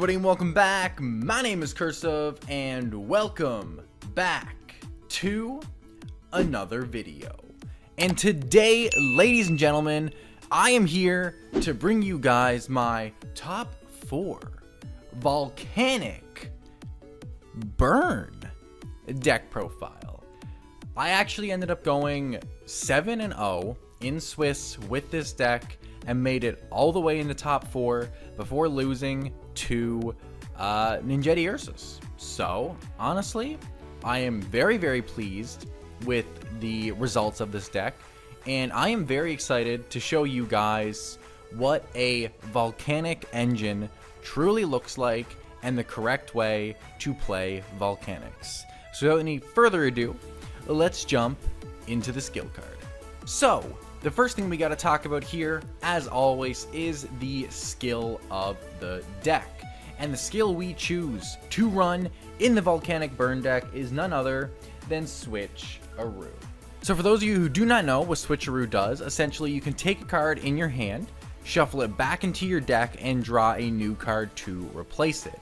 everybody, and welcome back. My name is Curseof, and welcome back to another video. And today, ladies and gentlemen, I am here to bring you guys my top 4 Volcanic Burn deck profile. I actually ended up going 7-0 in Swiss with this deck and made it all the way in the top 4 before losing to Ninjetti Ursus. So honestly, I am very pleased with the results of this deck, and I am very excited to show you guys what a Volcanic engine truly looks like and the correct way to play Volcanics. So without any further ado, let's jump into the skill card. So the first thing we got to talk about here, as always, is the skill of the deck. And the skill we choose to run in the Volcanic Burn deck is none other than Switcheroo. So for those of you who do not know what Switcheroo does, essentially you can take a card in your hand, shuffle it back into your deck, and draw a new card to replace it.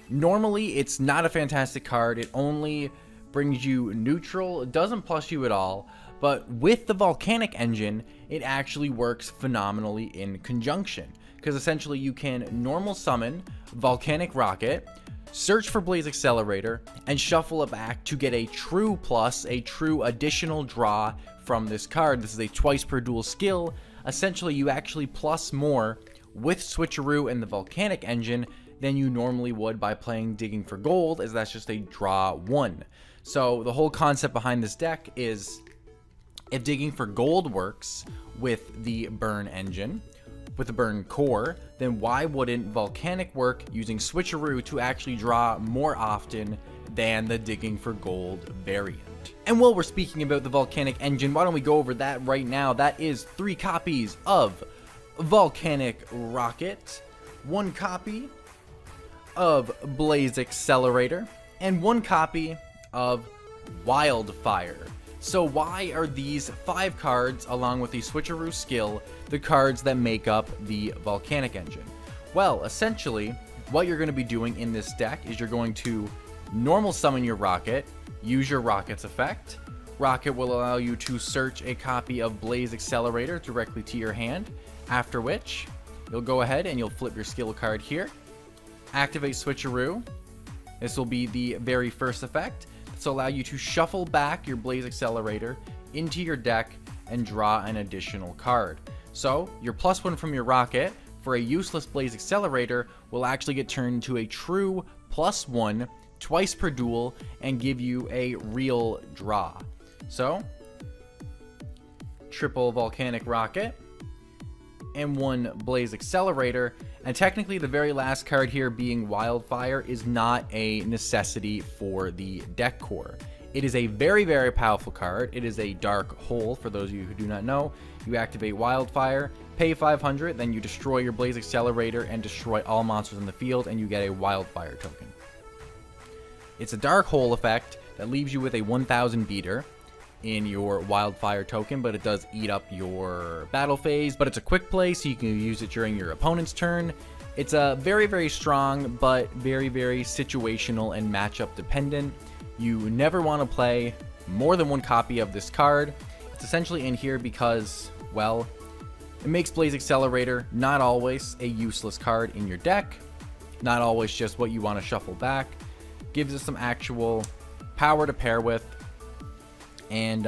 Normally, it's not a fantastic card. It only brings you neutral. It doesn't plus you at all. But with the Volcanic engine, it actually works phenomenally in conjunction, because essentially you can normal summon Volcanic Rocket, search for Blaze Accelerator, and shuffle it back to get a true plus, a true additional draw from this card. This is a twice per duel skill. Essentially, you actually plus more with Switcheroo and the Volcanic engine than you normally would by playing Digging for Gold, as that's just a draw 1. So the whole concept behind this deck is, if Digging for Gold works with the Burn engine, with the Burn core, then why wouldn't Volcanic work using Switcheroo to actually draw more often than the Digging for Gold variant? And while we're speaking about the Volcanic engine, why don't we go over that right now? That is 3 copies of Volcanic Rocket, 1 copy of Blaze Accelerator, and 1 copy of Wildfire. So why are these 5 cards, along with the Switcheroo skill, the cards that make up the Volcanic engine? Well, essentially, what you're going to be doing in this deck is you're going to normal summon your Rocket, use your Rocket's effect. Rocket will allow you to search a copy of Blaze Accelerator directly to your hand, after which you'll go ahead and you'll flip your skill card here, activate Switcheroo. This will be the very first effect. This will allow you to shuffle back your Blaze Accelerator into your deck and draw an additional card. So your +1 from your Rocket for a useless Blaze Accelerator will actually get turned into a true +1 twice per duel and give you a real draw. So triple Volcanic Rocket and 1 Blaze Accelerator. And technically the very last card here, being Wildfire, is not a necessity for the deck core. It is a very powerful card. It is a dark hole, for those of you who do not know. You activate Wildfire, pay 500, then you destroy your Blaze Accelerator and destroy all monsters in the field, and you get a Wildfire token. It's a dark hole effect that leaves you with a 1000 beater in your Wildfire token, but it does eat up your battle phase. But it's a quick play, so you can use it during your opponent's turn. It's a very strong, but very situational and matchup dependent. You never want to play more than 1 copy of this card. It's essentially in here because, well, it makes Blaze Accelerator not always a useless card in your deck, not always just what you want to shuffle back. Gives us some actual power to pair with. And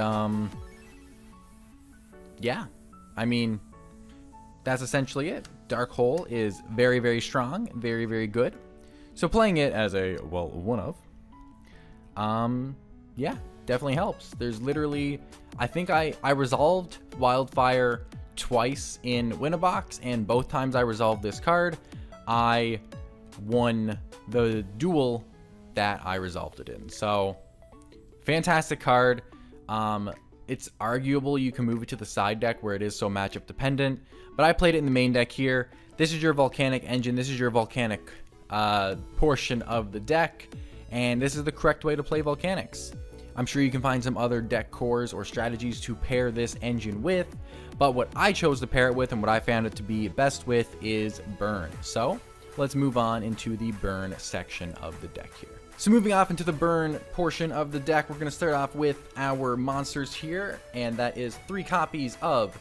yeah, I mean, that's essentially it. Dark Hole is very strong, very good. So playing it as a, well, 1 of, yeah, definitely helps. There's literally, I think I resolved Wildfire twice in Win-A-Box, and both times I resolved this card, I won the duel that I resolved it in. So fantastic card. It's arguable you can move it to the side deck where it is so matchup dependent, but I played it in the main deck here. This is your Volcanic engine. This is your Volcanic portion of the deck, and this is the correct way to play Volcanics. I'm sure you can find some other deck cores or strategies to pair this engine with, but what I chose to pair it with and what I found it to be best with is Burn. So let's move on into the burn section of the deck here. So moving off into the burn portion of the deck, we're going to start off with our monsters here, and that is 3 copies of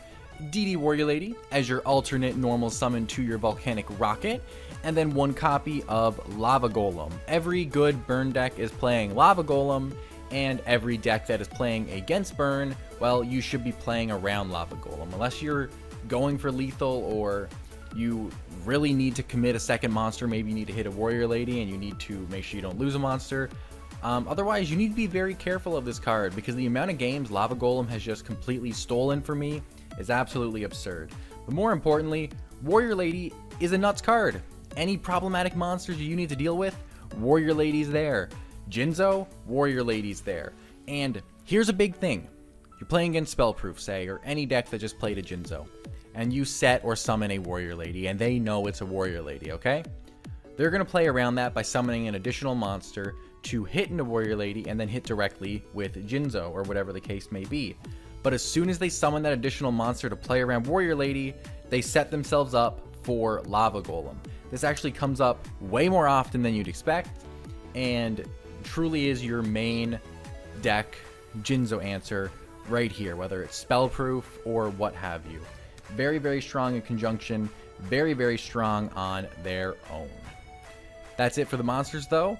DD Warrior Lady as your alternate normal summon to your Volcanic Rocket, and then 1 copy of Lava Golem. Every good burn deck is playing Lava Golem, and every deck that is playing against burn, well, you should be playing around Lava Golem, unless you're going for lethal or you really need to commit a second monster. Maybe you need to hit a Warrior Lady and you need to make sure you don't lose a monster. Otherwise, you need to be very careful of this card, because the amount of games Lava Golem has just completely stolen for me is absolutely absurd. But more importantly, Warrior Lady is a nuts card. Any problematic monsters you need to deal with, Warrior Lady's there. Jinzo, Warrior Lady's there. And here's a big thing. You're playing against Spellproof, say, or any deck that just played a Jinzo, and you set or summon a Warrior Lady, and they know it's a Warrior Lady, okay? They're going to play around that by summoning an additional monster to hit into Warrior Lady and then hit directly with Jinzo, or whatever the case may be. But as soon as they summon that additional monster to play around Warrior Lady, they set themselves up for Lava Golem. This actually comes up way more often than you'd expect, and truly is your main deck Jinzo answer right here, whether it's Spellproof or what have you. Very, very strong in conjunction, very, very strong on their own. That's it for the monsters, though.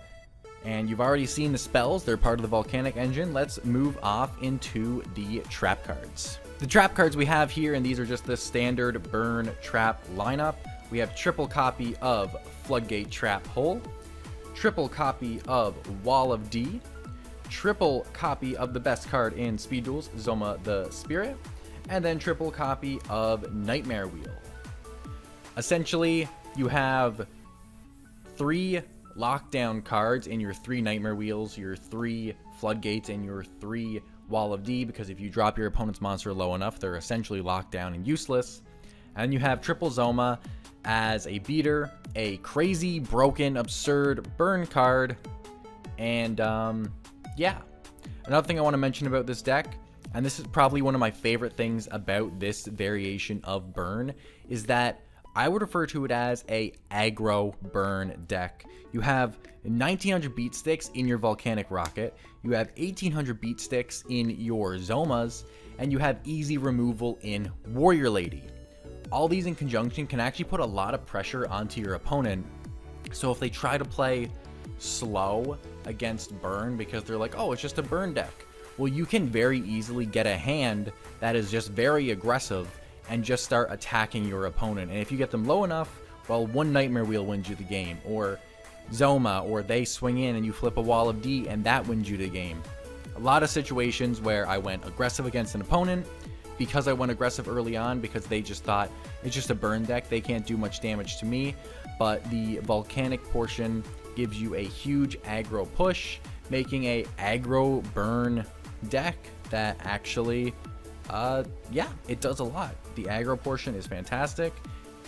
And you've already seen the spells. They're part of the Volcanic engine. Let's move off into the trap cards. The trap cards we have here, and these are just the standard burn trap lineup. We have triple copy of Floodgate Trap Hole, triple copy of Wall of D, triple copy of the best card in Speed Duels, Zoma the Spirit, and then triple copy of Nightmare Wheel. Essentially, you have 3 lockdown cards in your 3 Nightmare Wheels, your 3 Floodgates, and your 3 Wall of D, because if you drop your opponent's monster low enough, they're essentially locked down and useless. And you have triple Zoma as a beater, a crazy, broken, absurd burn card, and yeah. Another thing I want to mention about this deck, and this is probably one of my favorite things about this variation of burn, is that I would refer to it as a aggro burn deck. You have 1900 beat sticks in your Volcanic Rocket, you have 1800 beat sticks in your Zomas, and you have easy removal in Warrior Lady. All these in conjunction can actually put a lot of pressure onto your opponent. So if they try to play slow against burn because they're like, oh, it's just a burn deck, well, you can very easily get a hand that is just very aggressive and just start attacking your opponent. And if you get them low enough, well, 1 Nightmare Wheel wins you the game, or Zoma, or they swing in and you flip a Wall of D and that wins you the game. A lot of situations where I went aggressive against an opponent because I went aggressive early on because they just thought it's just a burn deck, they can't do much damage to me. But the Volcanic portion gives you a huge aggro push, making a aggro burn deck that actually, yeah, it does a lot. The aggro portion is fantastic,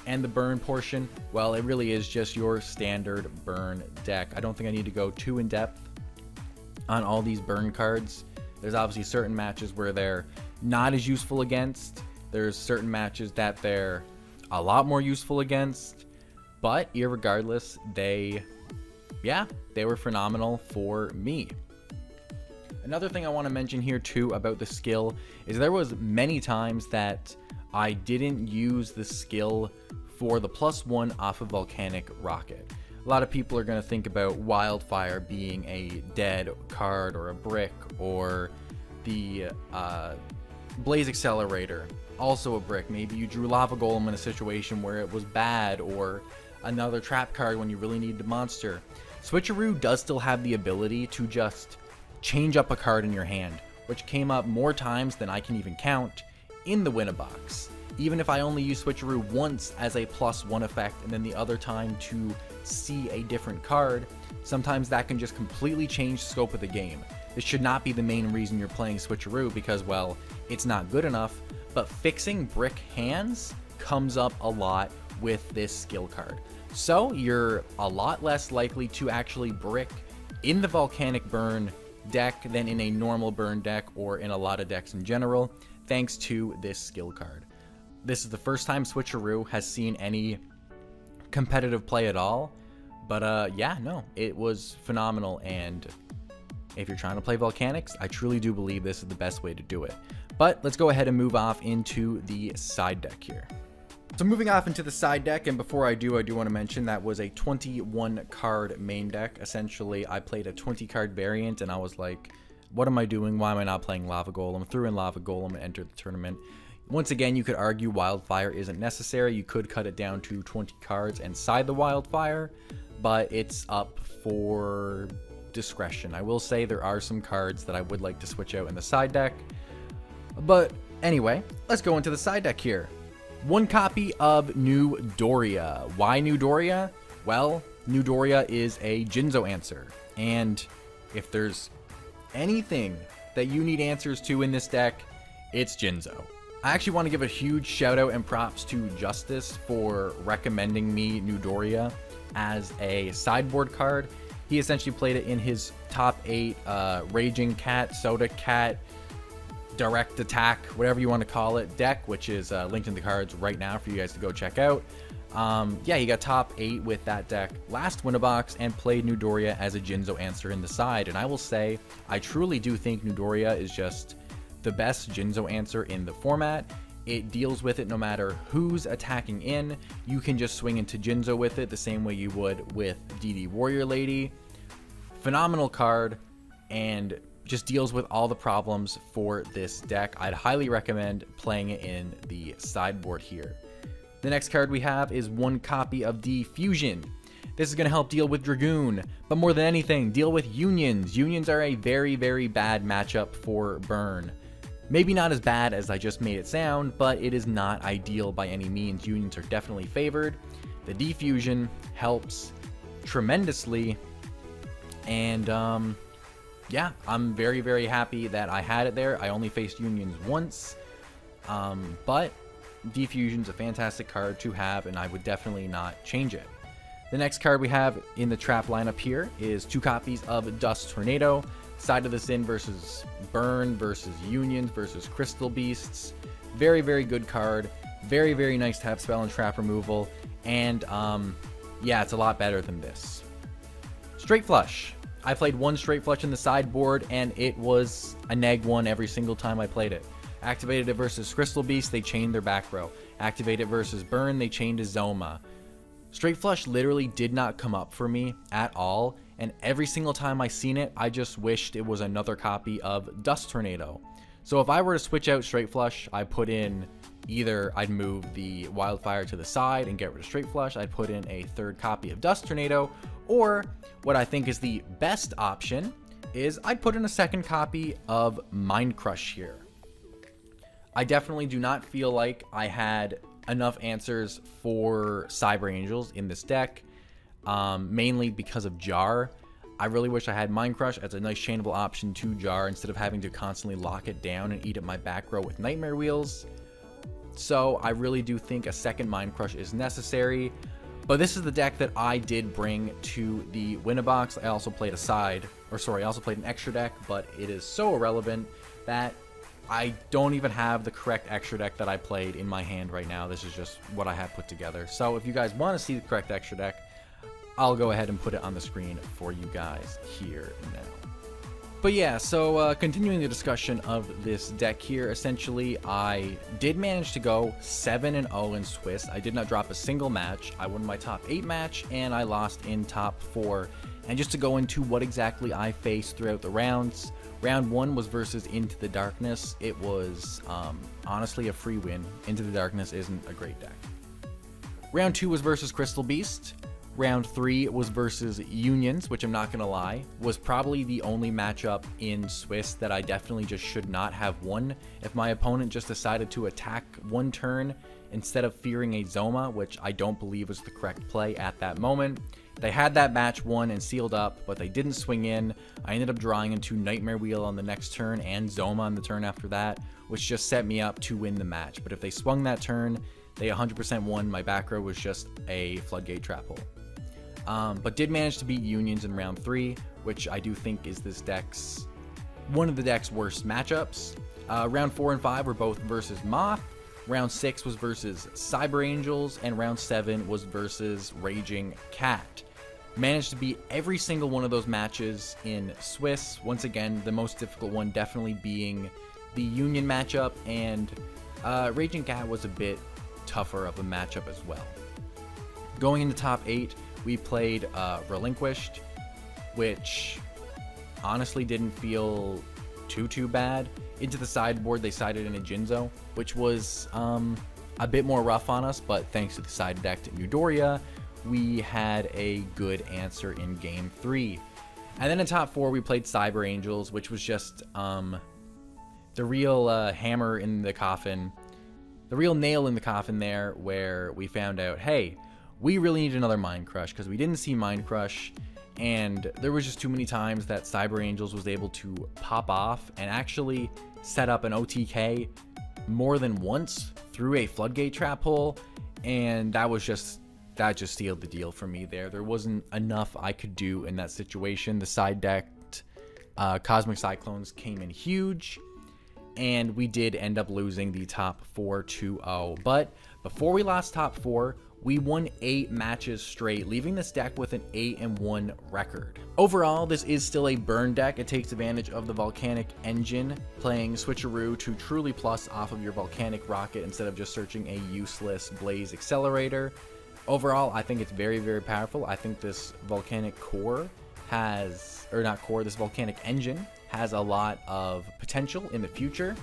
and the burn portion, well, it really is just your standard burn deck. I don't think I need to go too in depth on all these burn cards. There's obviously certain matches where they're not as useful against. There's certain matches that they're a lot more useful against, but irregardless, they were phenomenal for me. Another thing I want to mention here too about the skill is there was many times that I didn't use the skill for the +1 off of Volcanic Rocket. A lot of people are going to think about Wildfire being a dead card or a brick, or the Blaze Accelerator, also a brick. Maybe you drew Lava Golem in a situation where it was bad, or another trap card when you really needed a monster. Switcheroo does still have the ability to just change up a card in your hand, which came up more times than I can even count in the Winnabox. Even if I only use Switcheroo once as a +1 effect and then the other time to see a different card, sometimes that can just completely change the scope of the game. This should not be the main reason you're playing Switcheroo because, well, it's not good enough, but fixing brick hands comes up a lot with this skill card. So you're a lot less likely to actually brick in the Volcanic Burn deck than in a normal burn deck or in a lot of decks in general, thanks to this skill card. This is the first time Switcheroo has seen any competitive play at all. But yeah, no, it was phenomenal. And if you're trying to play Volcanics, I truly do believe this is the best way to do it. But let's go ahead and move off into the side deck here. So moving off into the side deck, and before I do want to mention that was a 21 card main deck. Essentially, I played a 20 card variant, and I was like, what am I doing? Why am I not playing Lava Golem? Threw in Lava Golem and entered the tournament. Once again, you could argue Wildfire isn't necessary. You could cut it down to 20 cards and side the Wildfire, but it's up for discretion. I will say there are some cards that I would like to switch out in the side deck. But anyway, let's go into the side deck here. One copy of New Doria. Why New Doria? Well, New Doria is a Jinzo answer. And if there's anything that you need answers to in this deck, it's Jinzo. I actually want to give a huge shout out and props to Justice for recommending me New Doria as a sideboard card. He essentially played it in his top 8 Raging Cat, Soda Cat, Direct Attack, whatever you want to call it, deck, which is linked in the cards right now for you guys to go check out. Yeah, he got top 8 with that deck last Winterbox and played New Doria as a Jinzo answer in the side. And I will say, I truly do think New Doria is just the best Jinzo answer in the format. It deals with it no matter who's attacking in. You can just swing into Jinzo with it the same way you would with DD Warrior Lady. Phenomenal card, and just deals with all the problems for this deck. I'd highly recommend playing it in the sideboard here. The next card we have is one copy of Diffusion. This is going to help deal with Dragoon, but more than anything, deal with Unions. Unions are a very, very bad matchup for Burn. Maybe not as bad as I just made it sound, but it is not ideal by any means. Unions are definitely favored. The Diffusion helps tremendously, and yeah, I'm very, very happy that I had it there. I only faced Unions once, but Diffusion's a fantastic card to have, and I would definitely not change it. The next card we have in the trap lineup here is 2 copies of Dust Tornado. Side of the Sin versus Burn versus Unions versus Crystal Beasts. Very, very good card. Very, very nice to have spell and trap removal. And yeah, it's a lot better than this. Straight Flush. I played one Straight Flush in the sideboard, and it was a neg 1 every single time I played it. Activated it versus Crystal Beast, they chained their back row. Activated it versus Burn, they chained a Zoma. Straight Flush literally did not come up for me at all, and every single time I seen it, I just wished it was another copy of Dust Tornado. So if I were to switch out Straight Flush, I put in either I'd move the Wildfire to the side and get rid of Straight Flush, I'd put in a 3rd copy of Dust Tornado, or what I think is the best option is I'd put in a 2nd copy of Mind Crush here. I definitely do not feel like I had enough answers for Cyber Angels in this deck, mainly because of Jar. I really wish I had Mind Crush as a nice chainable option to Jar instead of having to constantly lock it down and eat at my back row with Nightmare Wheels. So I really do think a 2nd Mind Crush is necessary. But this is the deck that I did bring to the Winterbox. I also played I also played an extra deck, but it is so irrelevant that I don't even have the correct extra deck that I played in my hand right now. This is just what I have put together. So if you guys want to see the correct extra deck, I'll go ahead and put it on the screen for you guys here now. But yeah, so continuing the discussion of this deck here, essentially I did manage to go 7-0 in Swiss. I did not drop a single match. I won my top 8 match, and I lost in top 4. And just to go into what exactly I faced throughout the rounds, round 1 was versus Into the Darkness. It was honestly a free win. Into the Darkness isn't a great deck. Round 2 was versus Crystal Beast. Round 3 was versus Unions, which I'm not going to lie, was probably the only matchup in Swiss that I definitely just should not have won. If my opponent just decided to attack one turn instead of fearing a Zoma, which I don't believe was the correct play at that moment. They had that match won and sealed up, but they didn't swing in. I ended up drawing into Nightmare Wheel on the next turn and Zoma on the turn after that, which just set me up to win the match. But if they swung that turn, they 100% won. My back row was just a Floodgate Trap Hole. But did manage to beat Unions in round 3, which I do think is one of the deck's worst matchups. Round 4 and 5 were both versus Moth. Round 6 was versus Cyber Angels, and round 7 was versus Raging Cat. Managed to beat every single one of those matches in Swiss. Once again, the most difficult one definitely being the Union matchup, and Raging Cat was a bit tougher of a matchup as well. Going into top 8, we played Relinquished, which honestly didn't feel too bad. Into the sideboard, they sided in a Jinzo, which was a bit more rough on us, but thanks to the side deck to Midoriya, we had a good answer in game 3. And then in top 4, we played Cyber Angels, which was just the real hammer in the coffin, the real nail in the coffin there, where we found out, hey, we really need another Mind Crush, because we didn't see Mind Crush, and there was just too many times that Cyber Angels was able to pop off and actually set up an OTK more than once through a Floodgate trap hole, and that just sealed the deal for me there. There wasn't enough I could do in that situation. The side decked Cosmic Cyclones came in huge, and we did end up losing the top 4 2-0. But before we lost top 4, we won 8 matches straight, leaving this deck with an 8-1 record. Overall, this is still a burn deck. It takes advantage of the Volcanic engine, playing Switcheroo to truly plus off of your Volcanic rocket instead of just searching a useless Blaze Accelerator. Overall, I think it's very powerful. I think this Volcanic core has, or not core, this Volcanic engine has a lot of potential in the future.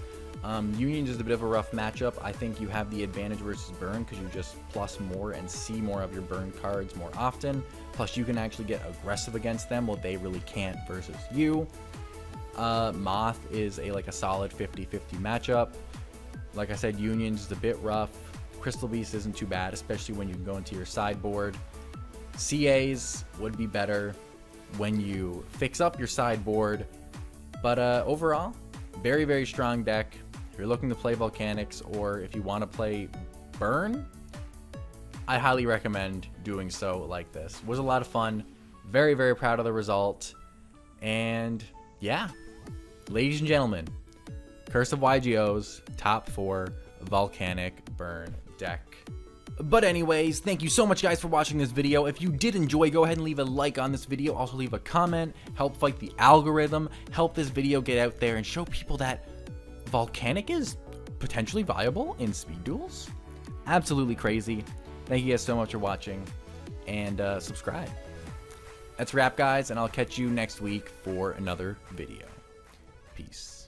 Union's is a bit of a rough matchup. I think you have the advantage versus burn because you just plus more and see more of your burn cards more often. Plus you can actually get aggressive against them while they really can't versus you. Moth is a solid 50-50 matchup. Like I said, Union's is a bit rough. Crystal Beast isn't too bad, especially when you can go into your sideboard. CAs would be better when you fix up your sideboard. But overall, very strong deck. If you're looking to play Volcanics, or if you want to play Burn, I highly recommend doing so like this. It was a lot of fun. Very proud of the result. And yeah, ladies and gentlemen, Curse of Yugioh's top 4 Volcanic Burn deck. But anyways, thank you so much guys for watching this video. If you did enjoy, go ahead and leave a like on this video. Also leave a comment, help fight the algorithm, help this video get out there and show people that Volcanic is potentially viable in speed duels. Absolutely crazy. Thank you guys so much for watching, and subscribe. That's a wrap guys, and I'll catch you next week for another video. Peace.